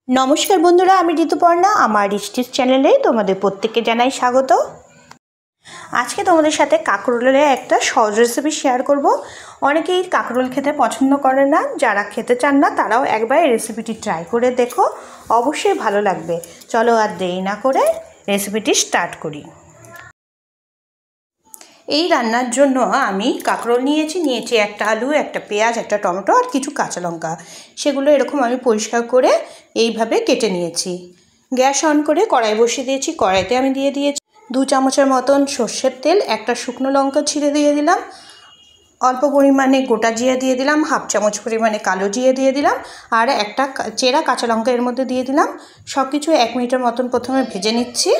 नमस्कार बंधुरा आमी ऋतुपर्णा आमार ऋष्टिस चैनेले तोमादेर प्रत्येकके जानाई स्वागत। आज के तोमादेर साथे काकरोलेर एकटा सहज रेसिपि शेयर करब। अनेकेई काकरोल खेते पछंद करे ना, जारा खेते चान ना ताराओ एकबार एई रेसिपिटी ट्राई करे देखो, अवश्यई भालो लागबे। चलो आर देरी ना करे रेसिपिटी स्टार्ट करी। এই রান্নার জন্য আমি কাঁকরোল নিয়েছি একটা আলু, একটা পেঁয়াজ, একটা টমেটো আর কিছু কাঁচা লঙ্কা। সেগুলো এরকম আমি পরিষ্কার করে এইভাবে কেটে নিয়েছি। গ্যাস অন করে কড়াই বসিয়ে দিয়েছি। কড়াইতে আমি দিয়ে দিয়েছি 2 চামচের মতন সরষের তেল, একটা শুকনো লঙ্কা ছিঁড়ে দিয়ে দিলাম, অল্প পরিমাণে গোটা জিরা দিয়ে দিলাম, হাফ চামচ পরিমাণে কালো জিরা দিয়ে দিলাম আর একটা চেরা কাঁচা লঙ্কা এর মধ্যে দিয়ে দিলাম। সব কিছু 1 মিনিটের মতন প্রথমে ভেজে নিচ্ছি।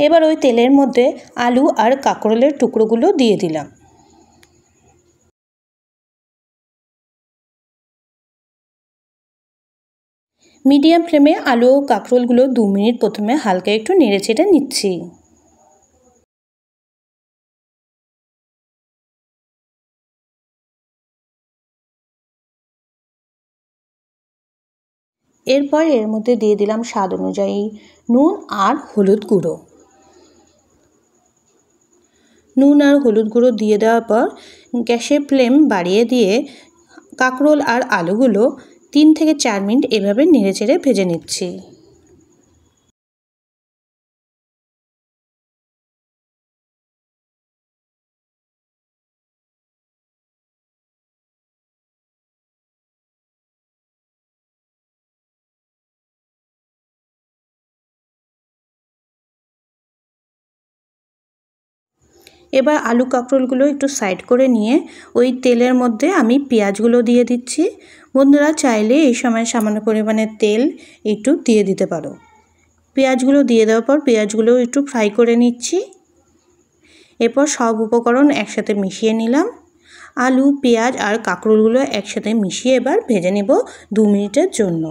এবার ওই তেলের মধ্যে আলু আর কাঁকরোলের টুকরোগুলো দিয়ে দিলাম। মিডিয়াম ফ্লেমে আলু ও কাঁকরোলগুলো 2 মিনিট প্রথমে হালকা একটু নেড়েচেড়ে নিচ্ছি। এরপর এর মধ্যে দিয়ে দিলাম স্বাদ অনুযায়ী নুন আর হলুদ গুঁড়ো। নুন আর হলুদ গুঁড়ো দিয়ে দেওয়ার পর গ্যাসের ফ্লেম বাড়িয়ে দিয়ে কাঁকরোল আর আলুগুলো 3 থেকে 4 মিনিট এভাবে নেড়েচেড়ে ভেজে নিচ্ছি। এবার আলু কাঁকরোলগুলো একটু সাইড করে নিয়ে ওই তেলের মধ্যে আমি পেঁয়াজগুলো দিয়ে দিচ্ছি। বন্ধুরা চাইলে এই সময় সামান্য পরিমাণে তেল একটু দিয়ে দিতে পারো। পেঁয়াজগুলো দিয়ে দেওয়ার পর পেঁয়াজগুলো একটু ফ্রাই করে নিচ্ছি। এরপর সব উপকরণ একসাথে মিশিয়ে নিলাম। আলু, পেঁয়াজ আর কাঁকরোলগুলো একসাথে মিশিয়ে এবার ভেজে নেব 2 মিনিটের জন্য।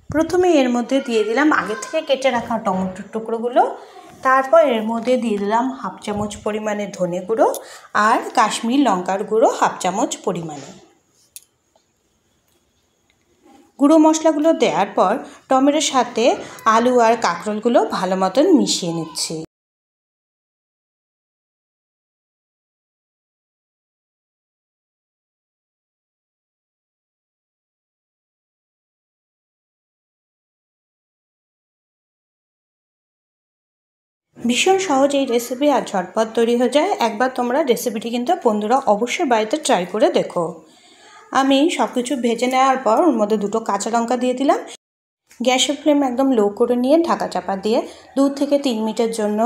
প্রথমে এর মধ্যে দিয়ে দিলাম আগে থেকে কেটে রাখা টমেটোর টুকরোগুলো। তারপর এর মধ্যে দিয়ে দিলাম হাফ চামচ পরিমাণে ধনে গুঁড়ো আর কাশ্মীর লঙ্কার গুঁড়ো হাফ চামচ পরিমাণে। গুঁড়ো মশলাগুলো দেওয়ার পর টমেটোর সাথে আলু আর কাঁকরোলগুলো ভালো মতন মিশিয়ে নিচ্ছি। ভীষণ সহজ এই রেসিপি আর ঝটপট তৈরি হয়ে যায়। একবার তোমরা রেসিপিটি কিন্তু বন্ধুরা অবশ্যই বাড়িতে ট্রাই করে দেখো। আমি সব কিছু ভেজে নেওয়ার পর ওর মধ্যে 2টো কাঁচা লঙ্কা দিয়ে দিলাম। গ্যাসের ফ্লেম একদম লো করে নিয়ে ঢাকা চাপা দিয়ে 2 থেকে 3 মিনিটের জন্য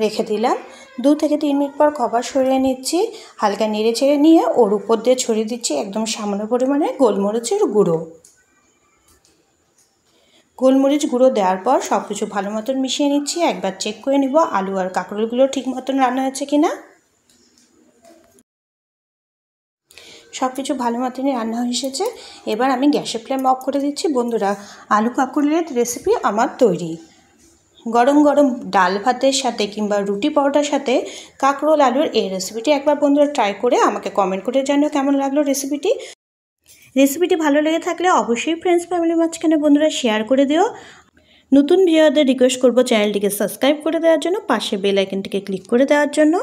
রেখে দিলাম। 2 থেকে 3 মিনিট পর কভার সরিয়ে নিচ্ছি। হালকা নেড়ে চেড়ে নিয়ে ওর উপর দিয়ে ছড়িয়ে দিচ্ছি একদম সামান্য পরিমাণে গোলমরিচের গুঁড়ো। গোলমরিচ গুঁড়ো দেওয়ার পর সব কিছু ভালো মতন মিশিয়ে নিচ্ছি। একবার চেক করে নিব আলু আর কাঁকরোলগুলো ঠিক মতন রান্না হয়েছে কিনা। সব কিছু ভালো মতনই রান্না হয়ে এসেছে। এবার আমি গ্যাসের ফ্লেম অফ করে দিচ্ছি। বন্ধুরা আলু কাঁকরোলের রেসিপি আমার তৈরি। গরম গরম ডাল ভাতের সাথে কিংবা রুটি পরোটার সাথে কাঁকরোল আলুর এই রেসিপিটি একবার বন্ধুরা ট্রাই করে আমাকে কমেন্ট করে জানিও কেমন লাগলো রেসিপিটি। রেসিপিটি ভালো লেগে থাকলে অবশ্যই ফ্রেন্ডস ফ্যামিলির মাঝখানে বন্ধুরা শেয়ার করে দিও। নতুন ভিউয়ারদের রিকোয়েস্ট করব চ্যানেলটিকে সাবস্ক্রাইব করে দেওয়ার জন্য, পাশে বেল আইকনটিকে ক্লিক করে দেওয়ার জন্য।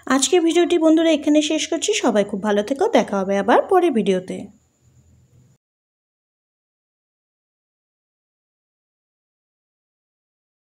আজকের ভিডিওটি বন্ধুরা এখানে শেষ করছি। সবাই খুব ভালো থেকো। দেখা হবে আবার পরের ভিডিওতে।